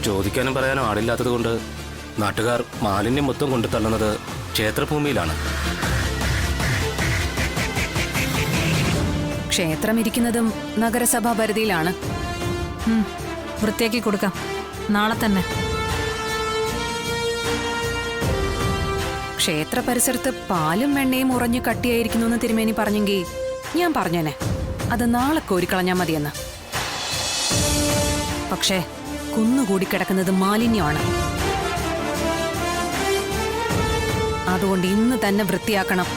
ചോദിക്കാനും പറയാനും ആളില്ലാത്തത് കൊണ്ട് നാട്ടുകാർ മാലിന്യം മൊത്തം കൊണ്ടു തള്ളുന്നത് ക്ഷേത്രഭൂമിയിലാണ്. ക്ഷേത്രം ഇരിക്കുന്നതും നഗരസഭാ പരിധിയിലാണ്. വൃത്തിയാക്കി കൊടുക്കാം, നാളെ തന്നെ. ക്ഷേത്ര പരിസരത്ത് പാലും വെണ്ണയും ഉറഞ്ഞു കട്ടിയായിരിക്കുന്നു എന്ന് തിരുമേനി പറഞ്ഞെങ്കിൽ ഞാൻ പറഞ്ഞേനെ അത് നാളെ കോരിക്കളഞ്ഞാൽ മതിയെന്ന്. പക്ഷേ കുന്നുകൂടി കിടക്കുന്നത് മാലിന്യമാണ്. അതുകൊണ്ട് ഇന്ന് തന്നെ വൃത്തിയാക്കണം.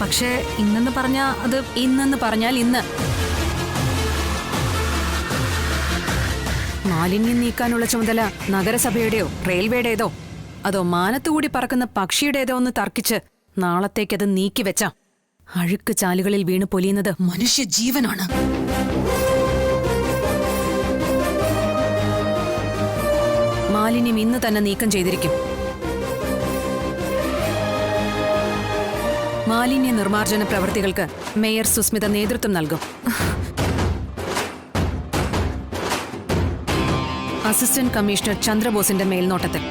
പക്ഷേ ഇന്നെന്ന് പറഞ്ഞാൽ അത് ഇന്നെന്ന് പറഞ്ഞാൽ ഇന്ന്. മാലിന്യം നീക്കാനുള്ള ചുമതല നഗരസഭയുടെയോ റെയിൽവേയുടേതോ അതോ മാനത്തുകൂടി പറക്കുന്ന പക്ഷിയുടേതോ ഒന്ന് തർക്കിച്ച് നാളത്തേക്കത് നീക്കിവെച്ച അഴുക്ക് ചാലുകളിൽ വീണ് പൊലിയുന്നത് മനുഷ്യജീവനാണ്. മാലിന്യം ഇന്ന് തന്നെ നീക്കം ചെയ്തിരിക്കും. മാലിന്യ നിർമ്മാർജ്ജന പ്രവൃത്തികൾക്ക് മേയർ സുസ്മിത നേതൃത്വം നൽകും. അസിസ്റ്റന്റ് കമ്മീഷണർ ചന്ദ്രബോസിന്റെ മേൽനോട്ടത്തിൽ.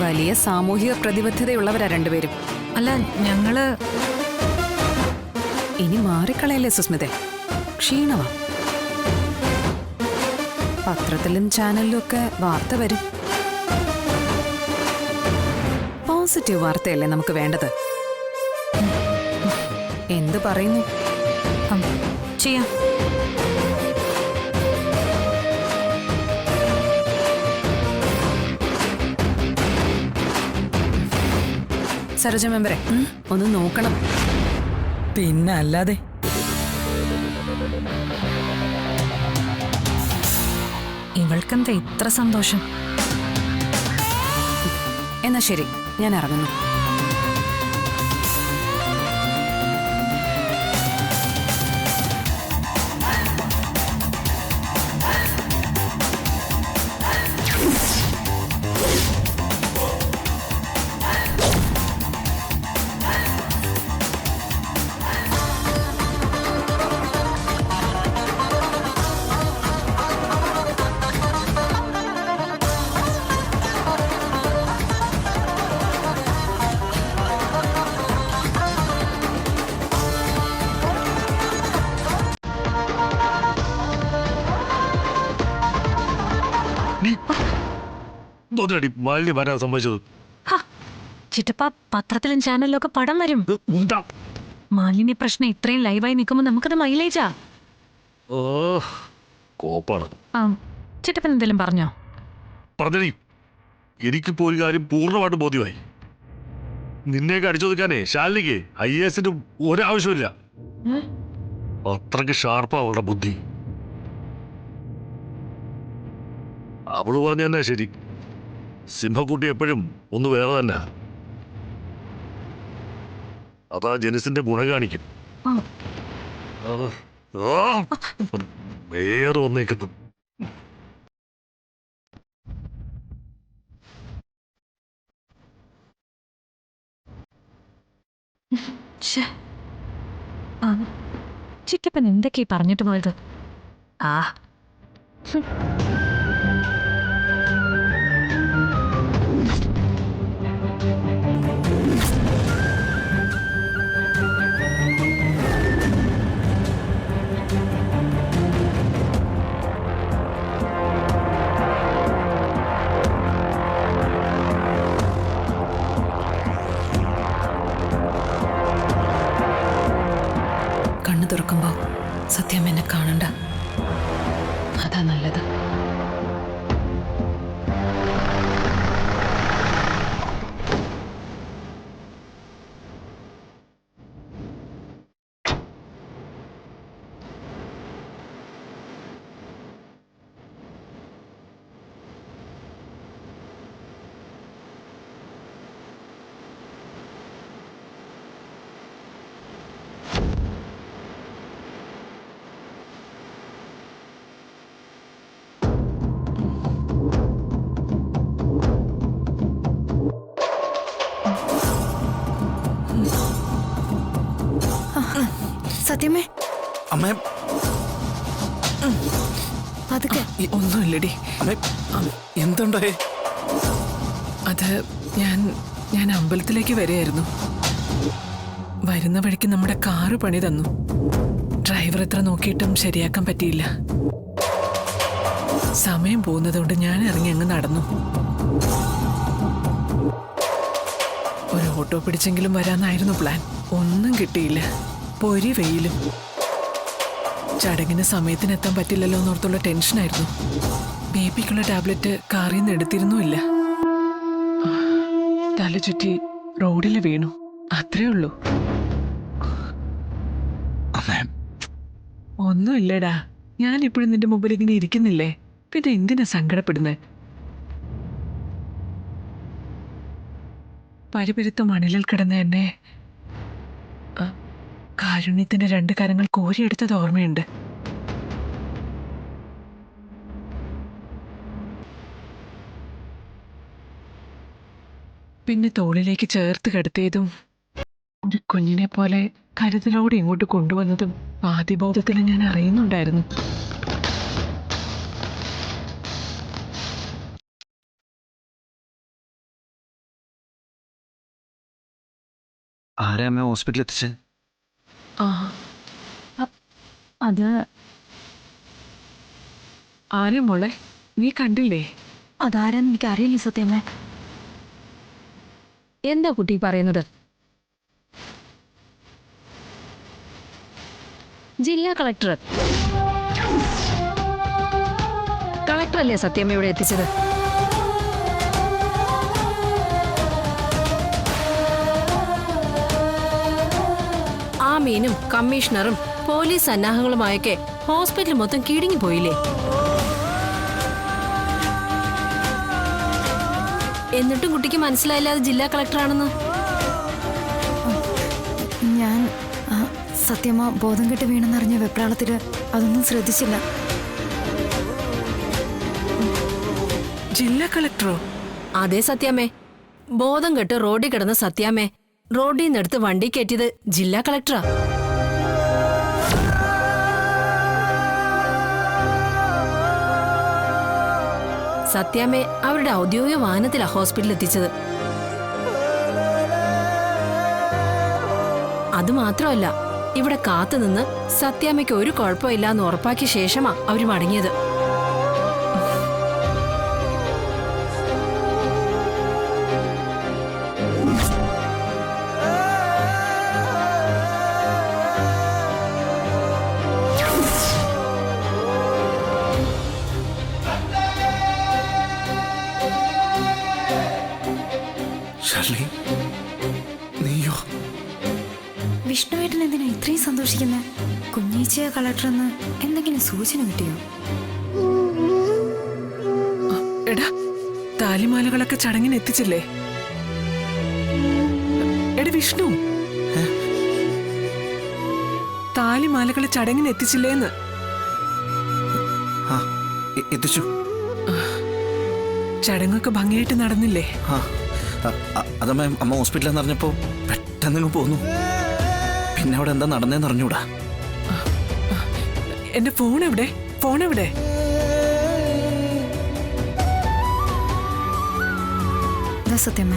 വലിയ സാമൂഹിക പ്രതിബദ്ധതയുള്ളവരാ രണ്ടുപേരും. അല്ല, ഞങ്ങള് ഇനി മാറിക്കളയല്ലേ സുസ്മിതെ, ക്ഷീണമാ. പത്രത്തിലും ചാനലിലും ഒക്കെ വാർത്ത വരും. പോസിറ്റീവ് വാർത്തയല്ലേ നമുക്ക് വേണ്ടത്. എന്തു പറയുന്നു? ചെയ്യാം. സരോജ മെമ്പറെ ഒന്ന് നോക്കണം. പിന്നെ അല്ലാതെ. ഇവൾക്കെന്താ ഇത്ര സന്തോഷം? എന്നാ ശരി, ഞാൻ ഇറങ്ങുന്നു. മാലിന്യം വരാൻ സംഭവിച്ചത്. ചിറ്റപ്പ, പത്രത്തിലും ചാനലിലും ഒക്കെ പടം വരും. മാലിന്യ പ്രശ്നം ഇത്രയും ലൈവായി നിൽക്കുമ്പോൾ നമുക്കത് മൈലേജാ. കോപ്പാണ്. ചിറ്റപ്പൻ എന്തെങ്കിലും പറഞ്ഞോ? പറഞ്ഞടി, എനിക്കിപ്പോ ഒരു കാര്യം പൂർണ്ണമായിട്ട് ബോധ്യമായി. നിന്നെയൊക്കെ അടിച്ചൊതുക്കാനേ ശാലിനിക്ക് IAS ഒരാവശ്യമില്ല. അത്രയ്ക്ക് ഷാർപ്പാ അവളുടെ ബുദ്ധി. അവള് പറഞ്ഞ തന്നെ ശരി. സിംഹക്കുട്ടി എപ്പോഴും ഒന്ന് വേറെ തന്നെ. അതാ ജനിസിന്റെ ഗുണം കാണിക്കും. വേറെ ഒന്നേക്കുന്നു. ചിറ്റപ്പൻ എന്തൊക്കെയാ പറഞ്ഞിട്ട് പോയത്? കണ്ണു തുറക്കുമ്പോ സത്യം എന്നെ കാണണ്ട, അതാ നല്ലത്. അമ്മേ അതൊക്കെ ഒന്നുമില്ലടി. അമ്മേ എന്തുണ്ടായേ? അത് ഞാൻ അമ്പലത്തിലേക്ക് വരികയായിരുന്നു. വരുന്ന വഴിക്ക് നമ്മുടെ കാറ് പണി തന്നു. ഡ്രൈവർ എത്ര നോക്കിയിട്ടും ശരിയാക്കാൻ പറ്റിയില്ല. സമയം പോകുന്നതുകൊണ്ട് ഞാൻ ഇറങ്ങി അങ്ങ് നടന്നു. ഒരു ഓട്ടോ പിടിച്ചെങ്കിലും വരാനായിരുന്നു പ്ലാൻ. ഒന്നും കിട്ടിയില്ല. പൊരി വെയിലും. ചടങ്ങിന് സമയത്തിന് എത്താൻ പറ്റില്ലല്ലോ എന്നോർത്തുള്ള ടെൻഷനായിരുന്നു. ബേബിക്കുള്ള ടാബ്ലറ്റ് കാറിൽ നിന്ന് എടുത്തിരുന്നുമില്ല. തല ചുറ്റി റോഡിൽ വീണു. അത്രേ ഉള്ളൂ. അമ്മേ ഒന്നുമില്ലടാ. ഞാൻ ഇപ്പോഴും നിന്റെ മുമ്പിൽ ഇങ്ങനെ ഇരിക്കുന്നില്ലേ? പിന്നെ എന്തിനാ സങ്കടപ്പെടുന്നത്? പരിപരുത്ത മണലിൽ കിടന്ന എന്നെ കാരുണ്യത്തിന്റെ 2 കരങ്ങൾ കോരിയെടുത്തത് ഓർമ്മയുണ്ട്. പിന്നെ തോളിലേക്ക് ചേർത്ത് കിടത്തിയതും ഒരു കുഞ്ഞിനെ പോലെ കരുതലോടെ ഇങ്ങോട്ട് കൊണ്ടുവന്നതും ആദിബോധത്തിൽ ഞാൻ അറിയുന്നുണ്ടായിരുന്നു. ആരാ അമ്മ ഹോസ്പിറ്റലിൽ എത്തിച്ച്? ആ അത് ആരാ മോളെ? നീ കണ്ടില്ലേ? അതാരെന്ന് എനിക്ക് അറിയില്ല സത്യമേ. എന്താ കുട്ടി പറയുന്നത്? ജില്ലാ കളക്ടർ. കളക്ടറല്ലേ സത്യമയുടെ എത്തിച്ചത്? ആ മീനും കമ്മീഷണറും പോലീസ് സന്നാഹങ്ങളുമായൊക്കെ ഹോസ്പിറ്റൽ മൊത്തം കിടുങ്ങി പോയില്ലേ? എന്നിട്ടും കുട്ടിക്ക് മനസ്സിലായില്ല അത് ജില്ലാ കളക്ടറാണെന്ന്. ഞാൻ സത്യമ്മ ബോധം കെട്ട് വീണെന്നറിഞ്ഞ വെപ്രാളത്തില് അതൊന്നും ശ്രദ്ധിച്ചില്ല. ജില്ലാ കളക്ടറോ? അതേ സത്യാമ്മേ. ബോധം കെട്ട് റോഡിൽ കിടന്ന സത്യാമ്മേ റോഡിൽ നിന്നെടുത്ത് വണ്ടി കയറ്റിയത് ജില്ലാ കളക്ടറാ. സത്യാമ്മേ അവരുടെ ഔദ്യോഗിക വാഹനത്തിലാ ഹോസ്പിറ്റലിൽ എത്തിച്ചത്. അതുമാത്രമല്ല, ഇവിടെ കാത്തുനിന്ന് സത്യാമ്മയ്ക്ക് ഒരു കുഴപ്പമില്ലാന്ന് ഉറപ്പാക്കിയ ശേഷമാ അവര് മടങ്ങിയത്. ഷർലി, നീയോ? വിഷ്ണുവേട്ടൻ എന്തിനാ ഇത്രയും സന്തോഷിക്കുന്നത്? കുഞ്ഞീച്ചയ കളക്ടറെന്ന് എന്തെങ്കിലും സൂചന കിട്ടിയോ? എടാ, താലിമാലകളൊക്കെ ചടങ്ങിന് എത്തിച്ചില്ലേ? എടാ വിഷ്ണു, താലിമാലകളെ ചടങ്ങിന് എത്തിച്ചില്ലേന്ന്? ആ എത്തിച്ചു. ചടങ്ങൊക്കെ ഭംഗിയായിട്ട് നടന്നില്ലേ? അതമ്മ അമ്മ ഹോസ്പിറ്റലിൽ അറിഞ്ഞപ്പോ പെട്ടെന്ന് പോന്നു. പിന്നെ അവിടെ എന്താ നടന്നേന്ന് അറിഞ്ഞൂടാ. എന്റെ ഫോൺ എവിടെ? ഫോൺ എവിടെ? സത്യമ്മ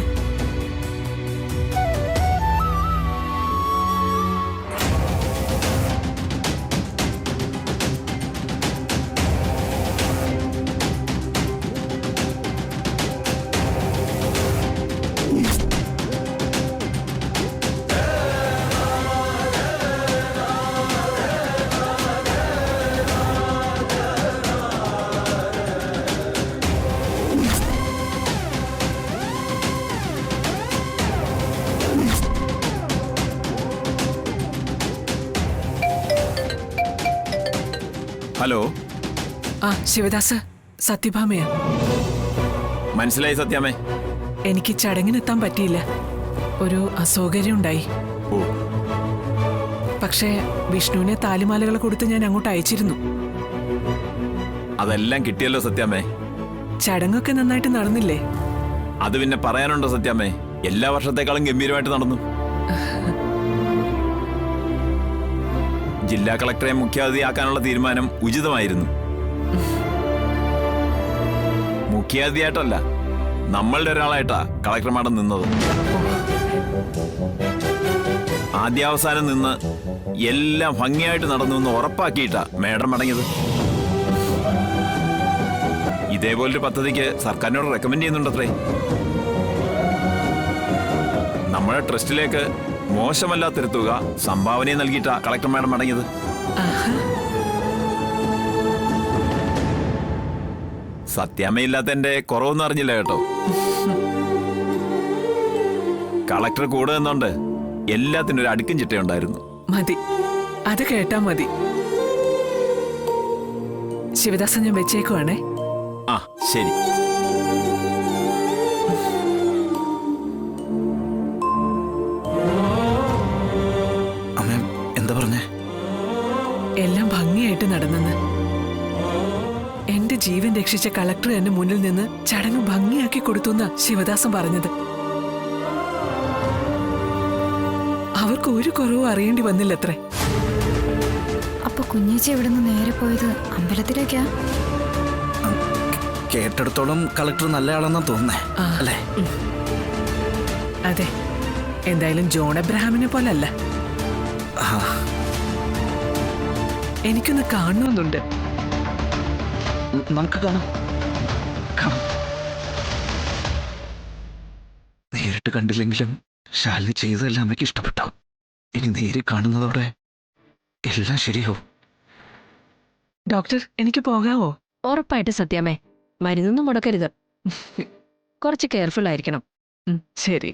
ഹലോ. ആ ശിവദാസ്, സത്യഭാമയാ. മനസ്സിലായി സത്യാമേ. എനിക്ക് ചടങ്ങിനെത്താൻ പറ്റിയില്ല. ഒരു അസൗകര്യം ഉണ്ടായി. ഓ, പക്ഷേ വിഷ്ണുവിനെ താലിമാലകൾ കൊടുത്ത് ഞാൻ അങ്ങോട്ട് അയച്ചിരുന്നു. അതെല്ലാം കിട്ടിയല്ലോ സത്യാമേ. ചടങ്ങൊക്കെ നന്നായിട്ട് നടന്നില്ലേ? അത് പിന്നെ പറയാനുണ്ടോ സത്യാമേ? എല്ലാ വർഷത്തെക്കാളും ഗംഭീരമായിട്ട് നടന്നു. ജില്ലാ കളക്ടറെ മുഖ്യാതിഥിയാക്കാനുള്ള തീരുമാനം ഉചിതമായിരുന്നു. മുഖ്യാതിഥിയായിട്ടല്ല, നമ്മളുടെ ഒരാളായിട്ടാ കളക്ടർ മാഡം നിന്നത്. ആദ്യാവസാനം നിന്ന് എല്ലാം ഭംഗിയായിട്ട് നടന്നു എന്ന് ഉറപ്പാക്കിയിട്ടാ മേഡം മടങ്ങിയത്. ഇതേപോലൊരു പദ്ധതിക്ക് സർക്കാരിനോട് റെക്കമെൻഡ് ചെയ്യുന്നുണ്ടത്രേ. നമ്മുടെ ട്രസ്റ്റിലേക്ക് മോശമല്ലാത്തൊരു തുക സംഭാവനയെ നൽകിയിട്ടാ കളക്ടർ മാഡം മടങ്ങിയത്. സത്യാമ്മയില്ലാത്ത എന്റെ കുറവൊന്നും അറിഞ്ഞില്ല കേട്ടോ. കളക്ടർ കൂടെ നിന്നോണ്ട് എല്ലാത്തിനും ഒരു അടുക്കും ചിട്ടയുണ്ടായിരുന്നു. മതി, അത് കേട്ടാ മതി. ശിവദാസൻ ഞാൻ വെച്ചേക്കുവാണേ. ആ ശരി. അമ്മ എന്താ പറഞ്ഞേ? എല്ലാം ഭംഗിയായിട്ട് നടന്നെന്ന്. എന്റെ ജീവൻ രക്ഷിച്ച കളക്ടർ എന്നെ മുന്നിൽ നിന്ന് ചടങ്ങ് ഭംഗിയാക്കി കൊടുത്തുന്ന ശിവദാസൻ പറഞ്ഞത്. അവർക്ക് ഒരു കുറവും അറിയേണ്ടി വന്നില്ലത്രേ. അപ്പൊ കുഞ്ഞേച്ചി ഇവിടെ നിന്ന് നേരെ പോയത് അമ്പലത്തിലേക്കാ? കേട്ടെടുത്തോളം കളക്ടർ നല്ല ആളെന്നാ തോന്നുന്നേ, അല്ലേ? അതെ, എന്തായാലും ജോൺ എബ്രഹാമിനെ പോലല്ല. എനിക്കൊന്ന് കാണണമെന്നുണ്ട്. നമുക്ക് കാണാം. നേരിട്ട് കണ്ടില്ലെങ്കിലും ശാലിനി ചെയ്തതെല്ലാം അമ്മയ്ക്ക് ഇഷ്ടപ്പെട്ടു. ഇനി നേരിൽ കാണുന്നതോടെ എല്ലാം ശരിയാവും. ഡോക്ടർ, എനിക്ക് പോകാവോ? ഉറപ്പായിട്ട് സത്യാമ്മേ, മരുന്നൊന്നും മുടക്കരുത്. കുറച്ച് കെയർഫുൾ ആയിരിക്കണം. ശരി.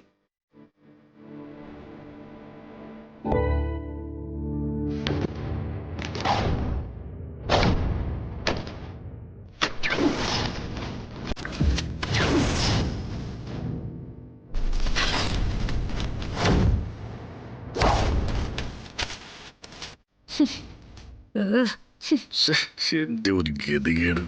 എന്റെ ഒരു ഗതികേട്.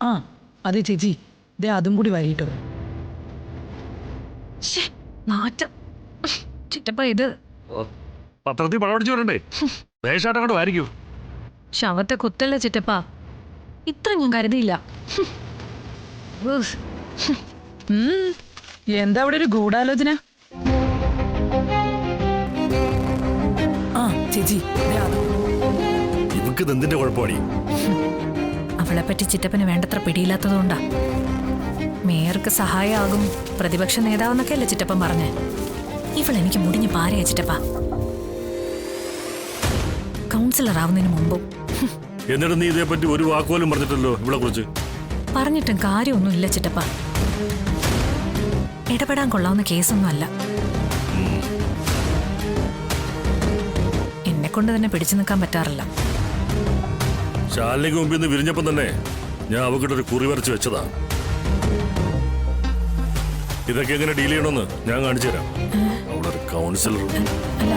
ആ അതെ ചേച്ചി, ദേ അതും കൂടി വൈകിട്ടോ. നാറ്റം. ചിറ്റപ്പ ഇത് പത്രത്തിൽ പണം അടിച്ചു വരണ്ടേ? ദേശായിട്ട് അങ്ങോട്ട് വാരിക്കൂ. ശവത്തെ കുത്തല്ല ചിറ്റപ്പ, ഇത്ര ഞാൻ കരുതിയില്ല. എന്താ അവിടെ ഒരു ഗൂഢാലോചന? ആ ചേച്ചി, ദേ അതും. ഇവക്ക് എന്തിന്റെ കുഴപ്പമാണ്? അവളെ പറ്റി ചിറ്റപ്പന് വേണ്ടത്ര പിടിയില്ലാത്തതുകൊണ്ടാ. മേയർക്ക് സഹായമാകും, പ്രതിപക്ഷ നേതാവെന്നൊക്കെ അല്ലേ ചിറ്റപ്പൻ പറഞ്ഞേ. ഇവളെനിക്ക് മുടിഞ്ഞ് പാരയാ ചിറ്റപ്പ. കൗൺസിലർ ആവുന്നതിന് മുമ്പും. എന്നിട്ട് നീ ഇതേപ്പറ്റി ഒരു വാക്കുപോലും പറഞ്ഞിട്ടല്ലോ ഇവളെ കുറിച്ച്. പറഞ്ഞിട്ടും കാര്യമൊന്നുമില്ല ചിറ്റപ്പ. ഇടപെടാൻ കൊള്ളാവുന്ന കേസൊന്നും അല്ല. എന്നെ കൊണ്ട് തന്നെ പിടിച്ചു നിൽക്കാൻ പറ്റാറില്ല. ശാലിനിക്ക് മുമ്പിൽ നിന്ന് വിരിഞ്ഞപ്പം തന്നെ ഞാൻ അവക്കിട്ടൊരു കുറി വരച്ച് വെച്ചതാ. ഇതൊക്കെ എങ്ങനെ ഡീൽ ചെയ്യണമെന്ന് ഞാൻ കാണിച്ചു തരാം. അവിടെ ഒരു കൗൺസിലർ. അല്ല,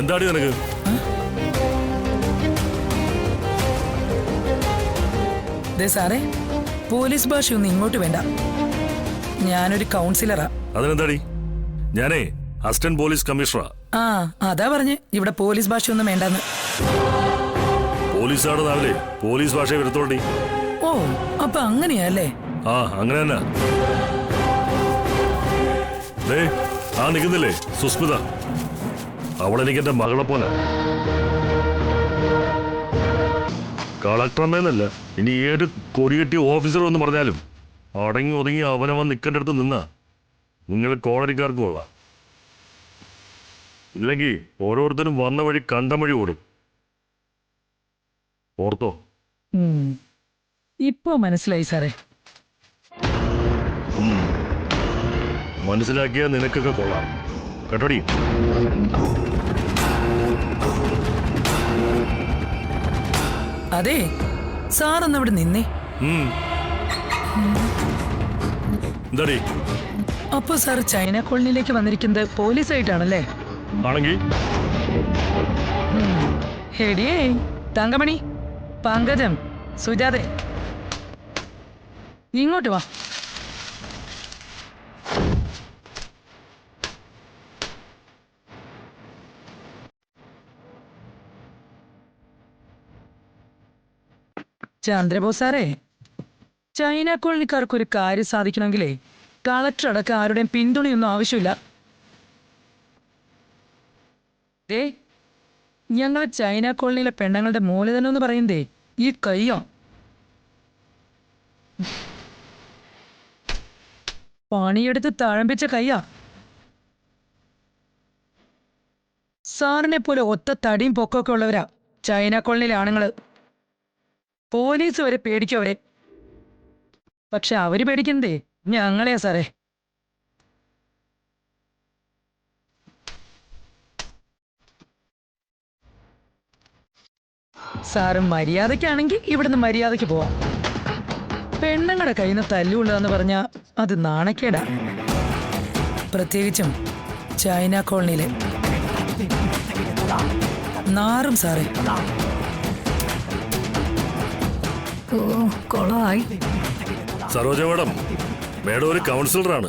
എന്താടി നിനക്ക്? ദേ സാറേ, പോലീസ് ഭാഷയൊന്നും ഇങ്ങോട്ട് വേണ്ട. ഞാനൊരു കൗൺസിലറാ. അതിനെന്താടി? ഞാനേ അസിസ്റ്റന്റ് പോലീസ് കമ്മീഷണറാ. ആ അതാ പറഞ്ഞ് ഇവിടെ പോലീസ് ഭാഷയൊന്നും വേണ്ടെന്ന്. പോലീസാണ് നാവിലെ പോലീസ് ഭാഷയെ വരത്തോണ്ടി. ഓ അപ്പൊ അങ്ങനെയല്ലേ? ആ അങ്ങനെ തന്നെ. ദേ ആ നിൽക്കുന്നില്ലേ സുസ്മിത, അവളെനിക്ക് എന്റെ മകളെ പോലെ. കളക്ടറമ്മേന്നല്ല, ഇനി ഏത് കൊടികെട്ടിയ ഓഫീസർ എന്ന് പറഞ്ഞാലും അടങ്ങി ഒതുങ്ങി അവനവൻ നിൽക്കേണ്ട അടുത്ത് നിന്നാ നിങ്ങൾ കോളനിക്കാർക്ക് കൊള്ളാം. ഇല്ലെങ്കിൽ ഓരോരുത്തരും വന്ന വഴി കണ്ട വഴി ഓടും. ഓർത്തോ? ഇപ്പൊ മനസ്സിലായി സാറേ. മനസ്സിലാക്കിയാൽ നിനക്കൊക്കെ കൊള്ളാം കേട്ടോടി. അതെ, സാറൊന്ന് ഇവിടെ നിന്നേ. എന്താടി? അപ്പൊ സാർ ചൈന കോളനിയിലേക്ക് വന്നിരിക്കുന്നത് പോലീസായിട്ടാണല്ലേ? ആണെങ്കിൽ എടിയേ തങ്കമണി, പങ്കജം, സുജാതെ, ഇങ്ങോട്ട് വാ. ചന്ദ്രബോസ് സാറേ, ചൈന കോളനിക്കാർക്കൊരു കാര്യം സാധിക്കണമെങ്കിലേ കളക്ടർ അടക്കം ആരുടെയും പിന്തുണയൊന്നും ആവശ്യമില്ല. ദേ, ഞങ്ങളെ ചൈന കോളനിയിലെ പെണ്ണുങ്ങളുടെ മൂലധനം എന്ന് പറയുന്നതേ ഈ കയ്യോ. പണിയെടുത്ത് തഴമ്പിച്ച കയ്യാ. സാറിനെ പോലെ ഒത്ത തടിയും പൊക്കമൊക്കെ ഉള്ളവരാ ചൈന കോളനിയിലെ ആണുങ്ങള്. പോലീസ് വരെ പേടിക്കും അവരെ. പക്ഷെ അവര് പേടിക്കുന്നതേ ഞങ്ങളെയാ സാറേ. സാറ് മര്യാദയ്ക്കാണെങ്കിൽ ഇവിടുന്ന് മര്യാദയ്ക്ക് പോവാം. പെണ്ണുങ്ങളുടെ കയ്യിൽ നിന്ന് തല്ലുകൊള്ളുകയെന്ന് പറഞ്ഞാൽ അത് നാണക്കേടാ. പ്രത്യേകിച്ചും ചൈന കോളനിയിലെ നാറും സാറേ. ഓ, കൊളമായി. സരോജ മേഡം, മേഡം ഒരു കൗൺസിലറാണ്,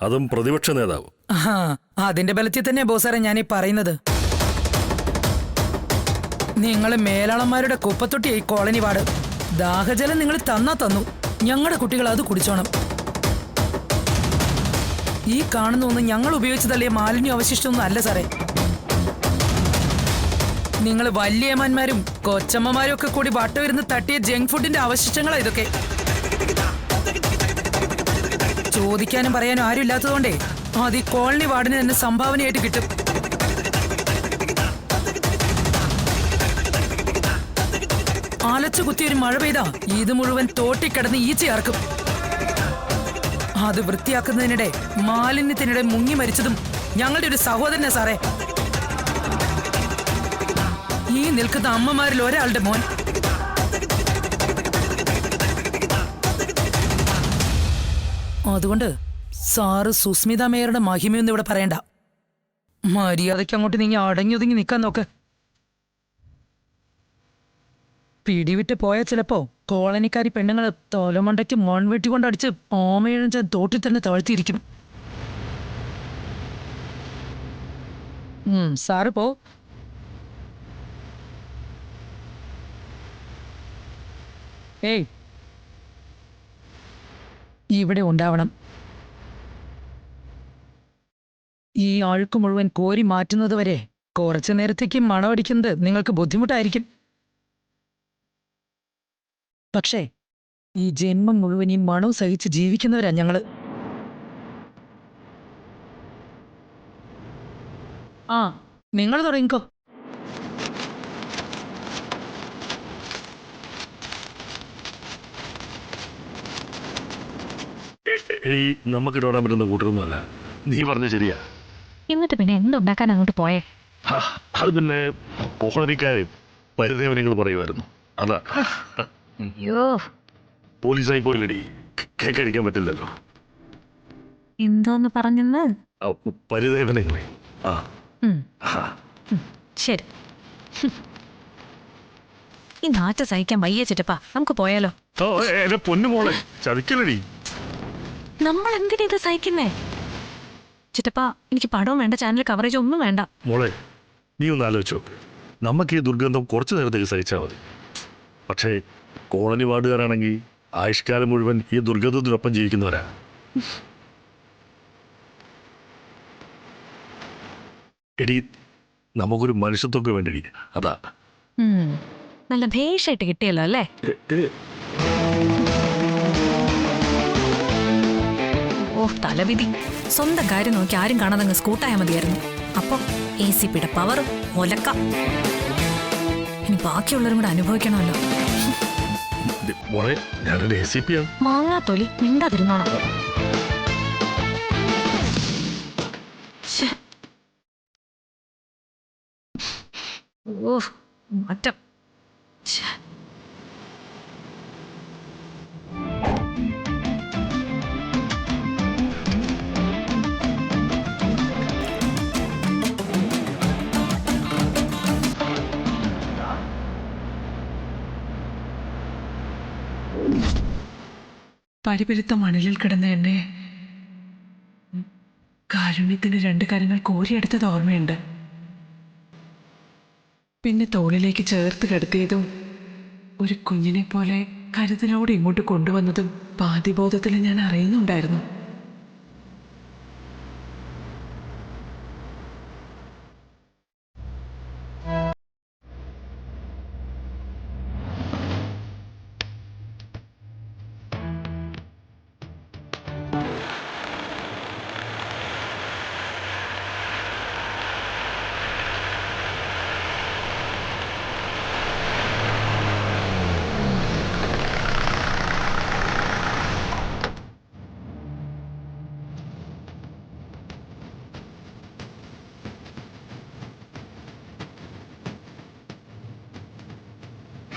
അതും പ്രതിപക്ഷ നേതാവ്. ആ, അതിന്റെ ബലത്തിൽ തന്നെ ബോസാറെ ഞാനീ പറയുന്നത്. നിങ്ങൾ മേലാളന്മാരുടെ കുപ്പത്തൊട്ടി ഈ കോളനി വാർഡ്. ദാഹജലം നിങ്ങൾ തന്നു, ഞങ്ങളുടെ കുട്ടികൾ അത് കുടിച്ചോണം. ഈ കാണുന്ന ഒന്നും ഞങ്ങൾ ഉപയോഗിച്ച് തള്ളിയ മാലിന്യ അവശിഷ്ടമൊന്നും അല്ല സാറേ. നിങ്ങൾ വല്യമ്മന്മാരും കൊച്ചമ്മമാരും ഒക്കെ കൂടി വട്ടമിരുന്ന് തട്ടിയ ജങ്ക് ഫുഡിന്റെ അവശിഷ്ടങ്ങളാ ഇതൊക്കെ. ചോദിക്കാനും പറയാനും ആരും ഇല്ലാത്തതുകൊണ്ടേ അത് ഈ കോളനി വാർഡിന് തന്നെ സംഭാവനയായിട്ട് കിട്ടും. അലച്ചു കുത്തിയൊരു മഴ പെയ്താ ഇത് മുഴുവൻ തോട്ടിക്കിടന്ന് ഈച്ചയാർക്കും. അത് വൃത്തിയാക്കുന്നതിനിടെ മാലിന്യത്തിനിടെ മുങ്ങി മരിച്ചതും ഞങ്ങളുടെ ഒരു സഹോദരനാ സാറേ. ഈ നിൽക്കുന്ന അമ്മമാരിൽ ഒരാളുടെ മോൻ. അതുകൊണ്ട് സാറ് സുസ്മിത മേയറുടെ മഹിമയൊന്നും ഇവിടെ പറയണ്ട. മര്യാദയ്ക്ക് അങ്ങോട്ട് നീങ്ങി അടങ്ങി ഒതുങ്ങി നിൽക്കാൻ നോക്ക്. പിടിവിട്ട് പോയാൽ ചിലപ്പോ കോളനിക്കാരി പെണ്ണുങ്ങൾ തോലമണ്ടയ്ക്ക് മൺവെട്ടി കൊണ്ടടിച്ച് ഓമയിഴഞ്ച തോട്ടിൽ തന്നെ താഴ്ത്തിയിരിക്കും. സാറ് പോ. ഏയ്, ഇവിടെ ഉണ്ടാവണം. ഈ അഴുക്ക് മുഴുവൻ കോരി മാറ്റുന്നത് വരെ കുറച്ചു നേരത്തേക്ക് മണമടിക്കുന്നത് നിങ്ങൾക്ക് ബുദ്ധിമുട്ടായിരിക്കും. പക്ഷേ ഈ ജന്മം മുഴുവൻ ഈ മണവും സഹിച്ച് ജീവിക്കുന്നവരാ ഞങ്ങള്. ആ, നിങ്ങൾ തുടങ്ങിക്കോ. നമുക്ക് ഇടപെടാൻ പറ്റുന്ന കൂട്ടരൊന്നുമല്ല. നീ പറഞ്ഞ ശരിയാ. എന്നിട്ട് പിന്നെ എന്തുണ്ടാക്കാൻ അങ്ങോട്ട് പോയേ? അത് പിന്നെ കോളനിക്കാരെ പരിദേവനങ്ങൾ പറയുമായിരുന്നു. അതാ. അയ്യോ, പോലീസായി പോയില്ലടി, കേക്ക് കഴിക്കാൻ പറ്റില്ലല്ലോ. എന്തോന്ന് പറഞ്ഞെന്ന്? പരിദേവനങ്ങളെ. ശരി, ഈ നാറ്റ സഹിക്കാൻ വയ്യ ചിറ്റപ്പാ, നമുക്ക് പോയാലോ? എന്റെ പൊന്നുമോളെ, ചതിക്കലടി. നമ്മൾ എന്തിനാ ഇത് സഹിക്കുന്നേ? ചിറ്റപ്പാ, എനിക്ക് പടവും വേണ്ട, ചാനൽ കവറേജ് ഒന്നും വേണ്ട. മോളെ, നീ ഒന്ന് ആലോചിച്ചോ. നമുക്ക് ഈ ദുർഗന്ധം കുറച്ചു നേരത്തേക്ക് സഹിച്ചാൽ മതി. പക്ഷേ കോളനി വാർഡുകാരാണെങ്കിൽ ആയുഷ്കാലം മുഴുവൻ ഈ ദുർഗന്ധത്തിനൊപ്പം ജീവിക്കുന്നവരാ. എടി, നമുക്കൊരു മനുഷ്യത്വമൊക്കെ വേണ്ടി. അതാ. നല്ല ഭേഷായിട്ട് കിട്ടിയല്ലോ അല്ലേ? ഓ, തലവിധി. സ്വന്തം കാര്യം നോക്കി ആരും കാണാതങ്ങ് സ്കൂട്ടായാൽ മതിയായിരുന്നു. അപ്പം ACPയുടെ പവർ ഒലക്ക. ഇനി ബാക്കിയുള്ളവരും കൂടെ അനുഭവിക്കണമല്ലോ. ഞാനൊരു ACP ആണ്. മാങ്ങാത്തൊലി മിണ്ടാതിരുന്നോണം. ഓ, മാറ്റം. പരിപരുത്ത മണലിൽ കിടന്ന എന്നെ കാരുണ്യത്തിന് 2 കരങ്ങൾ കോരിയെടുത്തത് ഓർമ്മയുണ്ട്. പിന്നെ തോളിലേക്ക് ചേർത്ത് കിടത്തിയതും ഒരു കുഞ്ഞിനെ പോലെ കരുതലോടെ ഇങ്ങോട്ട് കൊണ്ടുവന്നതും പാതിബോധത്തിൽ ഞാൻ അറിയുന്നുണ്ടായിരുന്നു.